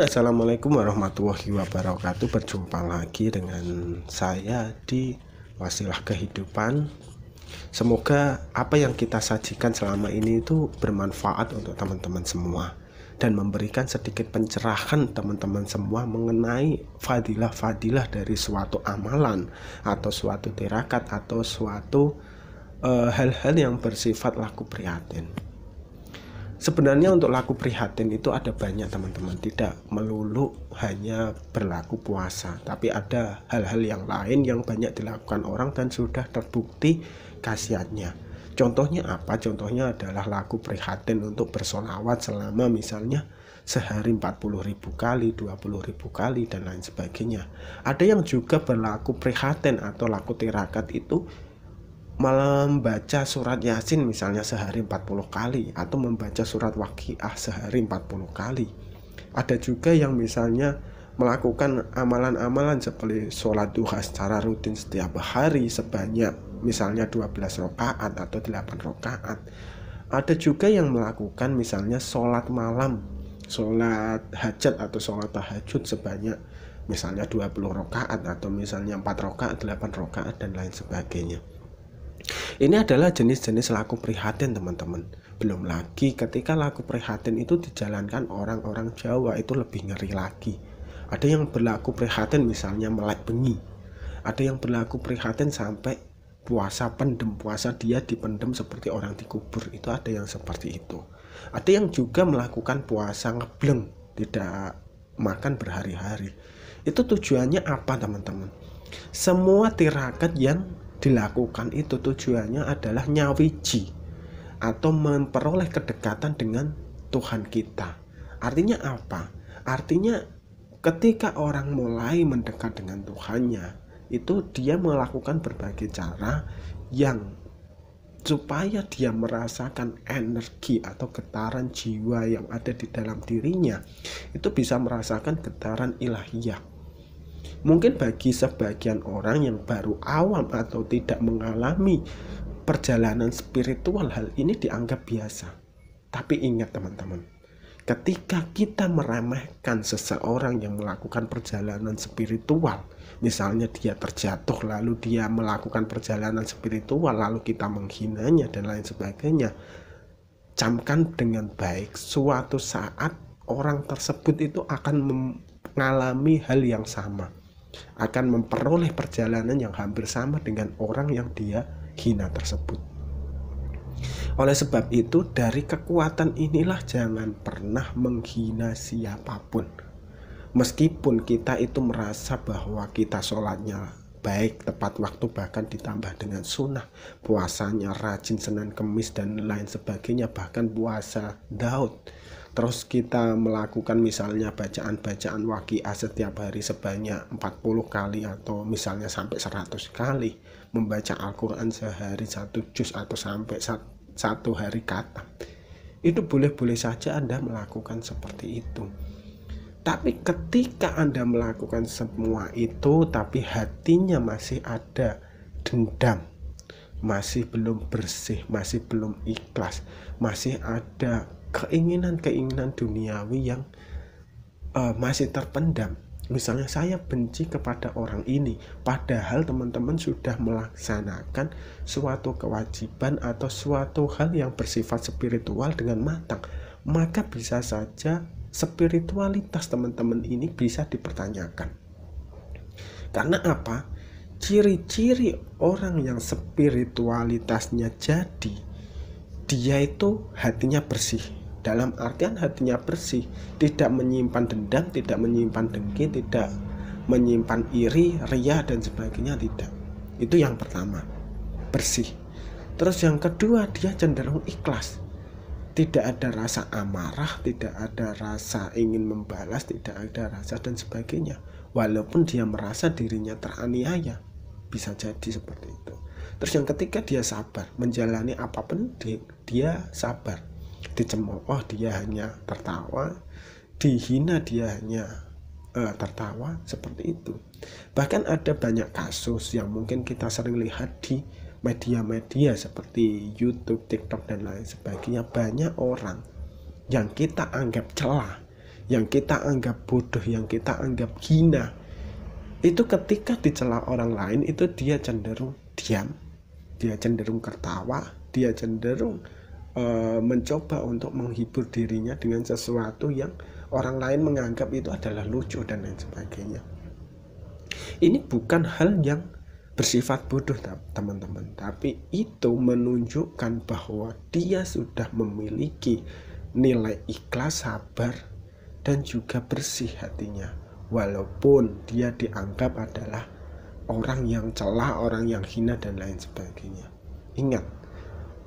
Assalamualaikum warahmatullahi wabarakatuh. Berjumpa lagi dengan saya di Wasilah Kehidupan. Semoga apa yang kita sajikan selama ini itu bermanfaat untuk teman-teman semua dan memberikan sedikit pencerahan teman-teman semua mengenai fadilah-fadilah dari suatu amalan atau suatu tirakat atau suatu hal-hal yang bersifat laku prihatin. Sebenarnya untuk laku prihatin itu ada banyak teman-teman, tidak melulu hanya berlaku puasa, tapi ada hal-hal yang lain yang banyak dilakukan orang dan sudah terbukti khasiatnya. Contohnya apa? Contohnya adalah laku prihatin untuk bersolawat selama misalnya sehari 40.000 kali, 20.000 kali dan lain sebagainya. Ada yang juga berlaku prihatin atau laku tirakat itu membaca surat Yasin misalnya sehari 40 kali atau membaca surat Waqiah sehari 40 kali. Ada juga yang misalnya melakukan amalan-amalan seperti sholat duha secara rutin setiap hari sebanyak misalnya 12 rakaat atau 8 rakaat. Ada juga yang melakukan misalnya sholat malam, sholat hajat atau sholat tahajud sebanyak misalnya 20 rakaat atau misalnya 4 rakaat, 8 rakaat dan lain sebagainya. Ini adalah jenis-jenis laku prihatin teman-teman. Belum lagi ketika laku prihatin itu dijalankan orang-orang Jawa itu lebih ngeri lagi. Ada yang berlaku prihatin misalnya melek bengi. Ada yang berlaku prihatin sampai puasa pendem, puasa dia dipendem seperti orang dikubur. Itu ada yang seperti itu. Ada yang juga melakukan puasa ngebleng, tidak makan berhari-hari. Itu tujuannya apa teman-teman? Semua tirakat yang dilakukan itu tujuannya adalah nyawiji atau memperoleh kedekatan dengan Tuhan kita. Artinya apa? Artinya ketika orang mulai mendekat dengan Tuhannya, itu dia melakukan berbagai cara yang supaya dia merasakan energi atau getaran jiwa yang ada di dalam dirinya, itu bisa merasakan getaran ilahiyah. Mungkin bagi sebagian orang yang baru awam atau tidak mengalami perjalanan spiritual, hal ini dianggap biasa. Tapi ingat teman-teman, ketika kita meremehkan seseorang yang melakukan perjalanan spiritual, misalnya dia terjatuh lalu dia melakukan perjalanan spiritual lalu kita menghinanya dan lain sebagainya, camkan dengan baik, suatu saat orang tersebut itu akan mengalami hal yang sama, akan memperoleh perjalanan yang hampir sama dengan orang yang dia hina tersebut. Oleh sebab itu, dari kekuatan inilah jangan pernah menghina siapapun. Meskipun kita itu merasa bahwa kita sholatnya baik, tepat waktu, bahkan ditambah dengan sunnah, puasanya rajin Senin Kemis dan lain sebagainya, bahkan puasa Daud. Terus kita melakukan misalnya bacaan-bacaan Waqiah setiap hari sebanyak 40 kali atau misalnya sampai 100 kali, membaca Al-Quran sehari 1 juz atau sampai 1 hari khatam. Itu boleh-boleh saja Anda melakukan seperti itu. Tapi ketika Anda melakukan semua itu tapi hatinya masih ada dendam, masih belum bersih, masih belum ikhlas, masih ada keinginan-keinginan duniawi yang masih terpendam. Misalnya saya benci kepada orang ini, padahal teman-teman sudah melaksanakan suatu kewajiban atau suatu hal yang bersifat spiritual dengan matang, maka bisa saja spiritualitas teman-teman ini bisa dipertanyakan. Karena apa? Ciri-ciri orang yang spiritualitasnya jadi, dia itu hatinya bersih. Dalam artian hatinya bersih, tidak menyimpan dendam, tidak menyimpan dengki, tidak menyimpan iri, ria dan sebagainya, tidak. Itu yang pertama, bersih. Terus yang kedua, dia cenderung ikhlas. Tidak ada rasa amarah, tidak ada rasa ingin membalas, tidak ada rasa dan sebagainya. Walaupun dia merasa dirinya teraniaya, bisa jadi seperti itu. Terus yang ketiga, dia sabar, menjalani apapun dia sabar. Dicemooh dia hanya tertawa, dihina dia hanya tertawa, seperti itu. Bahkan ada banyak kasus yang mungkin kita sering lihat di media-media seperti YouTube, TikTok dan lain sebagainya. Banyak orang yang kita anggap celah, yang kita anggap bodoh, yang kita anggap hina, itu ketika dicela orang lain itu dia cenderung diam, dia cenderung tertawa, dia cenderung mencoba untuk menghibur dirinya dengan sesuatu yang orang lain menganggap itu adalah lucu dan lain sebagainya. Ini bukan hal yang bersifat bodoh teman-teman, tapi itu menunjukkan bahwa dia sudah memiliki nilai ikhlas, sabar, dan juga bersih hatinya, walaupun dia dianggap adalah orang yang celah, orang yang hina dan lain sebagainya. Ingat,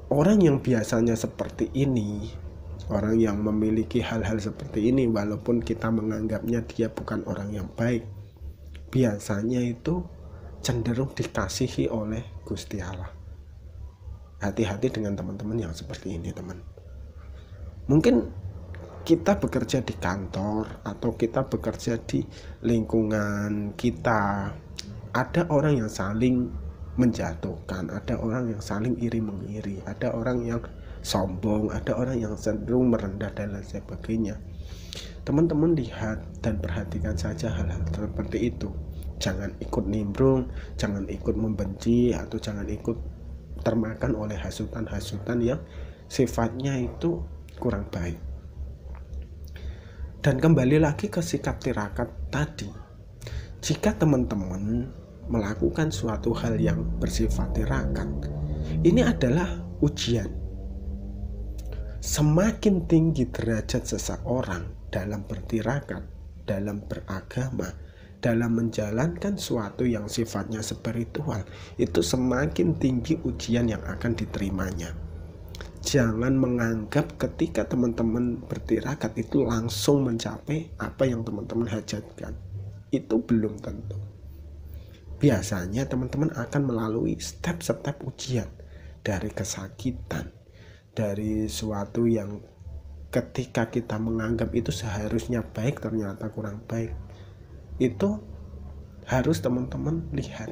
orang yang biasanya seperti ini, orang yang memiliki hal-hal seperti ini, walaupun kita menganggapnya dia bukan orang yang baik, biasanya itu cenderung dikasihi oleh Gusti Allah. Hati-hati dengan teman-teman yang seperti ini, teman. Mungkin kita bekerja di kantor atau kita bekerja di lingkungan kita, ada orang yang saling menjatuhkan, ada orang yang saling iri mengiri, ada orang yang sombong, ada orang yang cenderung merendah dan lain sebagainya. Teman-teman lihat dan perhatikan saja hal-hal seperti itu. Jangan ikut nimbrung, jangan ikut membenci, atau jangan ikut termakan oleh hasutan-hasutan yang sifatnya itu kurang baik. Dan kembali lagi ke sikap tirakat tadi, jika teman-teman melakukan suatu hal yang bersifat tirakat, ini adalah ujian. Semakin tinggi derajat seseorang dalam bertirakat, dalam beragama, dalam menjalankan suatu yang sifatnya spiritual, itu semakin tinggi ujian yang akan diterimanya. Jangan menganggap ketika teman-teman bertirakat itu langsung mencapai apa yang teman-teman hajatkan. Itu belum tentu. Biasanya teman-teman akan melalui step-step ujian, dari kesakitan, dari suatu yang ketika kita menganggap itu seharusnya baik ternyata kurang baik. Itu harus teman-teman lihat,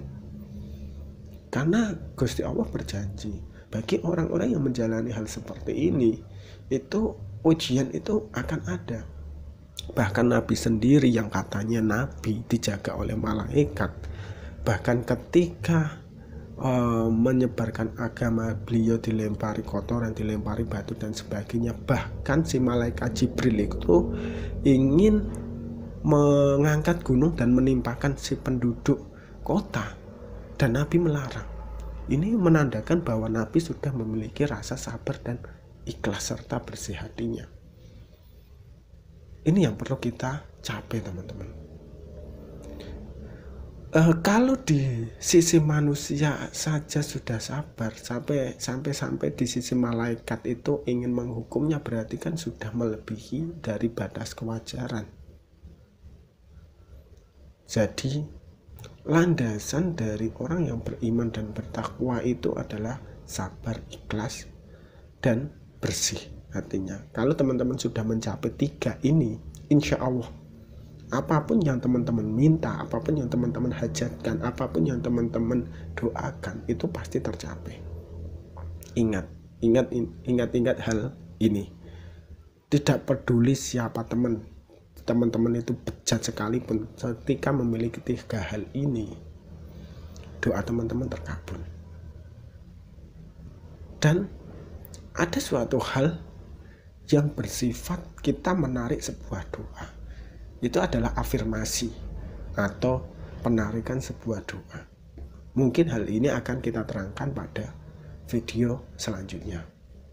karena Gusti Allah berjanji bagi orang-orang yang menjalani hal seperti ini, itu ujian itu akan ada. Bahkan Nabi sendiri yang katanya Nabi dijaga oleh malaikat, bahkan ketika menyebarkan agama beliau dilempari kotoran, dilempari batu dan sebagainya, bahkan si malaikat Jibril itu ingin mengangkat gunung dan menimpakan si penduduk kota, dan Nabi melarang. Ini menandakan bahwa Nabi sudah memiliki rasa sabar dan ikhlas serta bersih hatinya. Ini yang perlu kita capai, teman-teman. Kalau di sisi manusia saja sudah sabar, sampai di sisi malaikat itu ingin menghukumnya, berarti kan sudah melebihi dari batas kewajaran. Jadi landasan dari orang yang beriman dan bertakwa itu adalah sabar, ikhlas, dan bersih hatinya. Kalau teman-teman sudah mencapai 3 ini, insya Allah apapun yang teman-teman minta, apapun yang teman-teman hajatkan, apapun yang teman-teman doakan, itu pasti tercapai. Ingat hal ini. Tidak peduli siapa teman-teman itu bejat sekalipun, ketika memiliki 3 hal ini, doa teman-teman terkabul. Dan ada suatu hal yang bersifat kita menarik sebuah doa, itu adalah afirmasi atau penarikan sebuah doa. Mungkin hal ini akan kita terangkan pada video selanjutnya.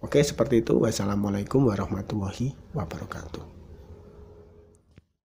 Oke, seperti itu. Wassalamualaikum warahmatullahi wabarakatuh.